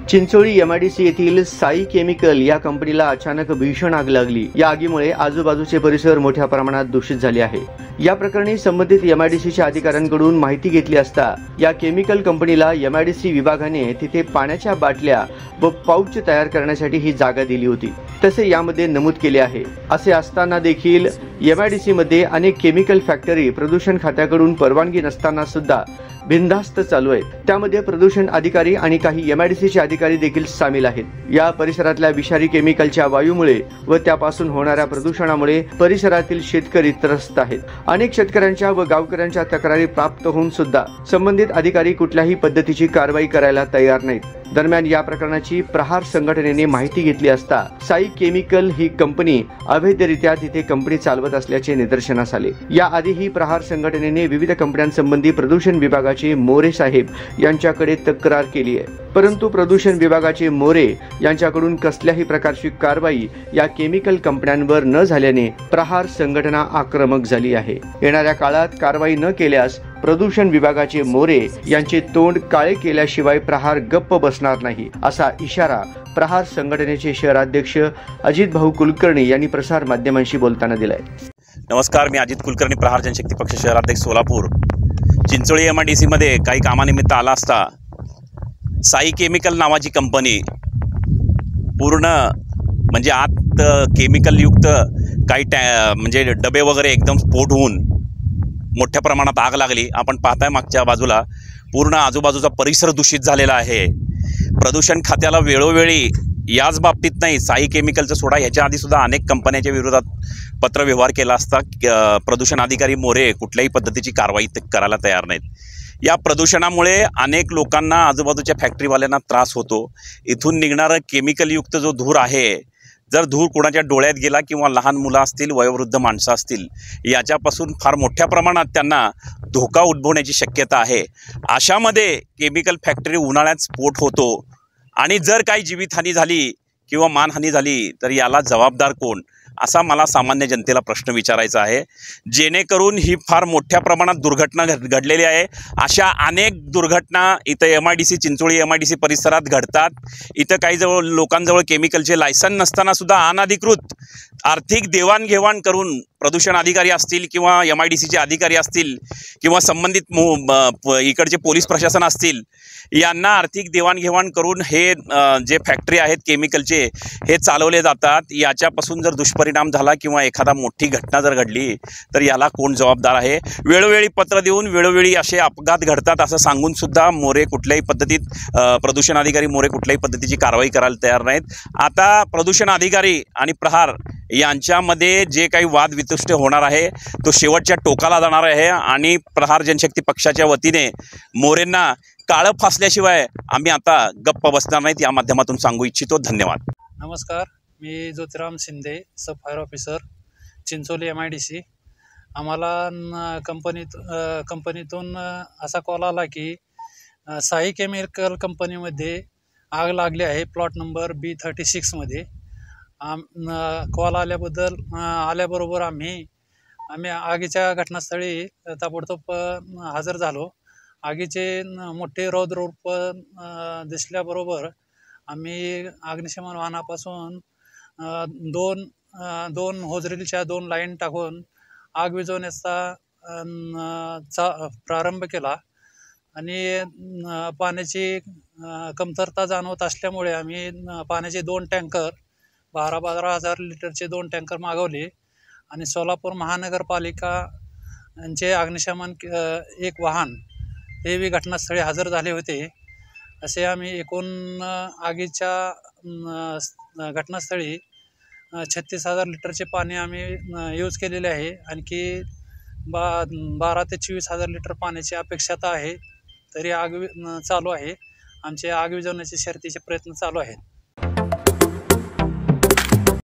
Chincholi MIDC येथील Sai chemical या कंपनीला अचानक भीषण आग लागली। या आगीमुळे आजूबाजूचे परिसर मोठ्या प्रमाणात दूषित झाले आहे। या प्रकरणी संबंधित एमआयडीसीच्या अधिकाऱ्यांकडून माहिती घेतली असता या केमिकल कंपनीला एमआयडीसी विभागाने तिथे पाण्याच्या बाटल्या व पाऊच तयार करण्यासाठी ही जागा दिली होती, तसे यामध्ये नमूद केले आहे। असे असताना देखील एमआयडीसी मध्ये अनेक केमिकल फॅक्टरी प्रदूषण खात्याकडून परवानगी नसताना सुद्धा बिनधास्त चालू आहेत। त्यामध्ये प्रदूषण अधिकारी आणि काही एमआयडीसीचे अधिकारी देखील सामील आहेत। या परिसरातल्या विषारी केमिकलच्या वायूमुळे व त्यापासून होणाऱ्या प्रदूषणामुळे परिसरातील शेतकरी त्रस्त आहेत। अनेक शेतकऱ्यांच्या व गावकऱ्यांच्या तक्रारी प्राप्त होऊन सुद्धा संबंधित अधिकारी कुठल्याही पद्धतीची कारवाई करायला तयार नाहीत। दरम्यान या प्रकरणाची प्रहार संघटनेने माहिती घेतली असता साई केमिकल ही कंपनी अवैधरित्या तिथे कंपनी चालवत असल्याचे निदर्शनास आले। याआधीही प्रहार संघटनेने विविध कंपन्यांसंबंधी प्रदूषण विभागाचे मोरे साहेब यांच्याकडे तक्रार केली आहे, परंतु प्रदूषण विभागाचे मोरे यांच्याकडून कसल्याही प्रकारची कारवाई या केमिकल कंपन्यांवर न झाल्याने प्रहार संघटना आक्रमक झाली आहे। येणाऱ्या काळात कारवाई न केल्यास प्रदूषण विभागाचे मोरे यांचे तोंड काळे केल्याशिवाय प्रहार गप्प बसणार नाही, असा इशारा प्रहार संघटनेचे शहराध्यक्ष अजित भाऊ कुलकर्णी यांनी प्रसार माध्यमांशी बोलताना दिलाय। नमस्कार, मी अजित कुलकर्णी, प्रहार जनशक्ती पक्ष शहराध्यक्ष सोलापूर। चिंचोळी एमआयडीसी मध्ये काही कामानिमित्त आला असता साई केमिकल नावाची कंपनी पूर्ण म्हणजे आत केमिकल युक्त काही म्हणजे डबे वगैरे एकदम स्फोट होऊन मोठ्या प्रमाणात आग लागली। आपण पाहताय मागच्या बाजूला पूर्ण आजूबाजूचा परिसर दूषित झालेला आहे। प्रदूषण खात्याला वेळोवेळी याच बाबतीत नाही, साई केमिकलचं सोडा ह्याच्या आधी सुद्धा अनेक कंपन्यांच्या विरोधात पत्रव्यवहार केला असता प्रदूषण अधिकारी मोरे कुठल्याही पद्धतीची कारवाई करायला तयार नाहीत। या प्रदूषणामुळे अनेक लोकांना, आजूबाजूच्या फॅक्टरीवाल्यांना त्रास होतो। इथून निघणारं केमिकलयुक्त जो धूर आहे, जर धूर कोणाच्या डोळ्यात गेला किंवा लहान मुलं असतील, वयोवृद्ध माणसं असतील, याच्यापासून फार मोठ्या प्रमाणात त्यांना धोका उद्भवण्याची शक्यता आहे। अशामध्ये केमिकल फॅक्टरी उन्हाळ्यात स्फोट होतो आणि जर काही जीवितहानी झाली किंवा मानहानी झाली तर याला जबाबदार कोण, असा मला सामान्य जनतेला प्रश्न विचारायचा आहे। जेणेकरून ही फार मोठ्या प्रमाणात दुर्घटना घडलेली आहे। अशा अनेक दुर्घटना इथं एमआयडीसी, चिंचोळी एमआयडीसी परिसरात घडतात। इथं काही लोकांजवळ केमिकलचे लायसन नसताना सुद्धा अनधिकृत आर्थिक देवाणघेवाण करून प्रदूषण अधिकारी असतील किंवा एमआयडीसीचे अधिकारी असतील किंवा संबंधित इकडचे पोलीस प्रशासन असतील, यांना आर्थिक देवाणघेवाण करून हे जे फॅक्टरी आहेत केमिकलचे हे चालवले जातात। याच्यापासून जर दुष्परिणाम झाला किंवा एखादा मोठी घटना जर घडली तर याला कोण जबाबदार आहे? वेळोवेळी पत्र देऊन वेळोवेळी असे अपघात घडतात असं सांगून सुद्धा मोरे कुठल्याही पद्धतीत प्रदूषण अधिकारी मोरे कुठल्याही पद्धतीची कारवाई करायला तयार नाहीत। आता प्रदूषण अधिकारी आणि प्रहार यांच्यामध्ये जे काही वादवितुष्ट होणार आहे तो शेवटच्या टोकाला जाणार आहे आणि प्रहार जनशक्ती पक्षाच्या वतीने मोरेंना काळं फासल्याशिवाय आम्ही आता गप्प बसणार नाहीत, या माध्यमातून सांगू इच्छितो। धन्यवाद। नमस्कार, मी ज्योतिराम शिंदे, सब फायर ऑफिसर, चिंचोली एमआयडीसी। आम्हाला कंपनीतून असा कॉल आला की साई केमिकल कंपनीमध्ये आग लागली आहे, प्लॉट नंबर B36 मध्ये। कॉल आल्याबरोबर आम्ही आगीच्या घटनास्थळी ताबडतोब हजर झालो। आगीचे मोठे रौद्ररूप दिसल्याबरोबर आम्ही अग्निशमन वाहनापासून दोन होजरीलच्या 2 लाईन टाकून आग विझवण्याचा प्रारंभ केला आणि पाण्याची कमतरता जाणवत असल्यामुळे आम्ही पाण्याचे 2 टँकर 12,000 लिटरचे 2 टँकर मागवले आणि सोलापूर महानगरपालिका यांचे अग्निशमन एक वाहन हे घटनास्थळी हजर झाले होते। असे आम्ही एकूण आगीच्या घटनास्थळी 36,000 लिटरचे पाणी आम्ही यूज केलेले आहे। आणखी 12 ते 24,000 लिटर पाण्याची अपेक्षता आहे, तरी आग चालू आहे। आमचे आग विझवण्याचे शर्थीचे प्रयत्न चालू आहेत।